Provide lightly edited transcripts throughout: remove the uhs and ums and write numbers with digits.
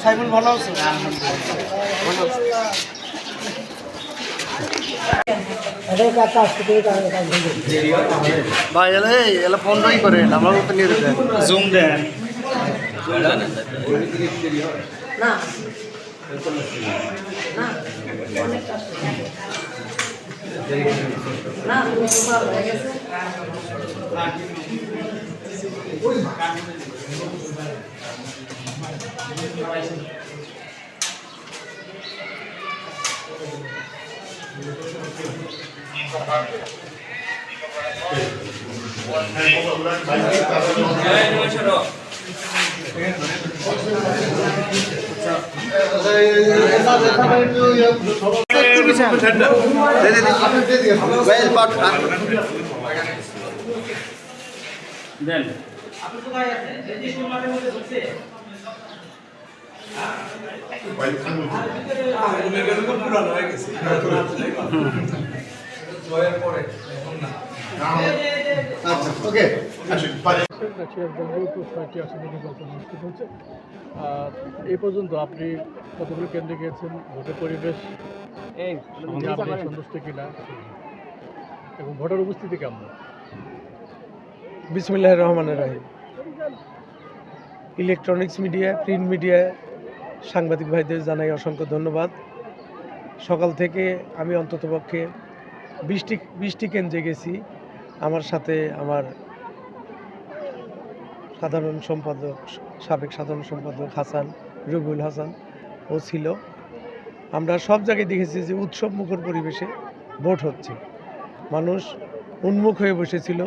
সাইফুল ভালো আছে? ভাই এলে এলে ফোনটাই করেন, আমরা তো নিয়ে দেন, জুম দেন। না দেন এই পর্যন্ত আপনি কতগুলো কেন্দ্রে গিয়েছেন, ভোটের পরিবেশ আপনি সন্তুষ্ট কিনা এবং ভোটের উপস্থিতি কেমন? বিসমিল্লাহির রহমানির রহিম। ইলেকট্রনিক্স মিডিয়া, প্রিন্ট মিডিয়া, সাংবাদিক ভাইদের জানাই অসংখ্য ধন্যবাদ। সকাল থেকে আমি অন্ততপক্ষে 20টি কেন্দ্রে গেছি। আমার সাথে আমার সাবেক সাধারণ সম্পাদক হাসান, রবিউল হাসান ও ছিল। আমরা সব জায়গায় দেখেছি যে উৎসব মুখর পরিবেশে ভোট হচ্ছে, মানুষ উন্মুখ হয়ে বসেছিল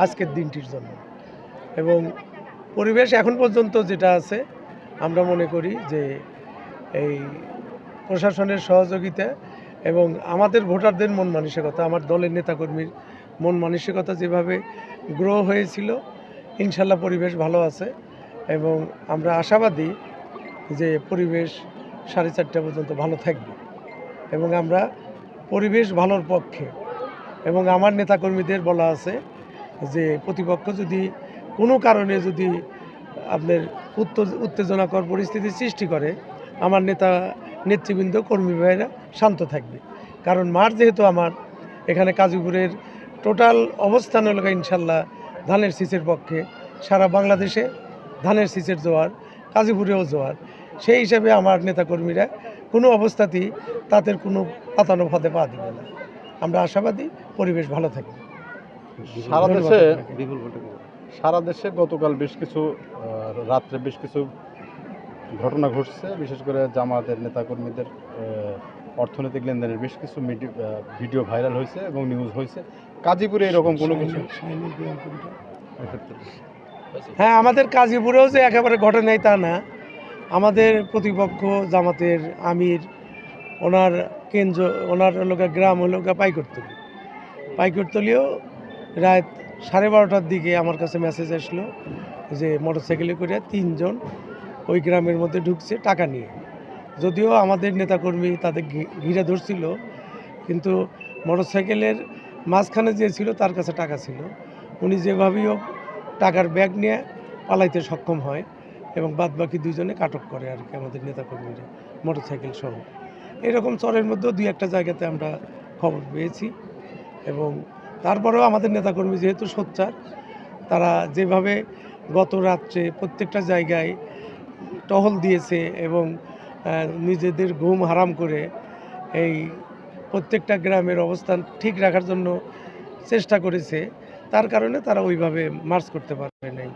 আজকের দিনটির জন্য। এবং পরিবেশ এখন পর্যন্ত যেটা আছে, আমরা মনে করি যে এই প্রশাসনের সহযোগিতা এবং আমাদের ভোটারদের মন মানসিকতা, আমার দলের নেতাকর্মীর মন মানসিকতা যেভাবে গ্রো হয়েছিল, ইনশাল্লাহ পরিবেশ ভালো আছে এবং আমরা আশাবাদী যে পরিবেশ 4:30 পর্যন্ত ভালো থাকবে এবং আমরা পরিবেশ ভালোর পক্ষে। এবং আমার নেতাকর্মীদের বলা আছে যে প্রতিপক্ষ যদি কোনো কারণে যদি আপনার উত্তেজনাকর পরিস্থিতি সৃষ্টি করে, আমার নেতৃবৃন্দ কর্মী ভাইয়েরা শান্ত থাকবে। কারণ মাঠ যেহেতু আমার, এখানে কাজীপুরের টোটাল অবস্থান হলো ইনশাল্লাহ ধানের শীষের পক্ষে। সারা বাংলাদেশে ধানের শীষের জোয়ার, কাজীপুরেও জোয়ার। সেই হিসাবে আমার নেতাকর্মীরা কোনো অবস্থাতেই তাদের কোনো পাতানো ফাঁদে পা দিবে না। আমরা আশাবাদী পরিবেশ ভালো থাকবে। সারা দেশে গতকাল বেশ কিছু রাত্রে বেশ কিছু ঘটনা ঘটছে, বিশেষ করে জামায়াতের নেতাকর্মীদের অর্থনৈতিক লেনদেনের বেশ কিছু ভিডিও ভাইরাল হয়েছে এবং নিউজ হয়েছে। গাজীপুরে এরকম কোনো কিছু? হ্যাঁ, আমাদের গাজীপুরেও যে একেবারে ঘটে নাই তা না। আমাদের প্রতিপক্ষ জামাতের আমির, ওনার কেন্দ্র, ওনার লোকের গ্রাম হলো পাইকরতলিও রাত 12:30টার দিকে আমার কাছে মেসেজ আসলো যে মোটরসাইকেলে করে 3 জন ওই গ্রামের মধ্যে ঢুকছে টাকা নিয়ে। যদিও আমাদের নেতাকর্মী তাদের ঘিরে ধরছিল, কিন্তু মোটরসাইকেলের মাঝখানে যে ছিল তার কাছে টাকা ছিল। উনি যেভাবেই হোক টাকার ব্যাগ নিয়ে পালাইতে সক্ষম হয় এবং বাদবাকি 2 জনে আটক করে আর কি আমাদের নেতাকর্মীরা, মোটরসাইকেল সহ। এরকম চরের মধ্যেও 2-1টা জায়গাতে আমরা খবর পেয়েছি। এবং তারপরেও আমাদের নেতাকর্মী যেহেতু সোচ্চার, তারা যেভাবে গত রাত্রে প্রত্যেকটা জায়গায় টহল দিয়েছে এবং নিজেদের ঘুম হারাম করে এই প্রত্যেকটা গ্রামের অবস্থান ঠিক রাখার জন্য চেষ্টা করেছে, তার কারণে তারা ওইভাবে মার্চ করতে পারে নাই।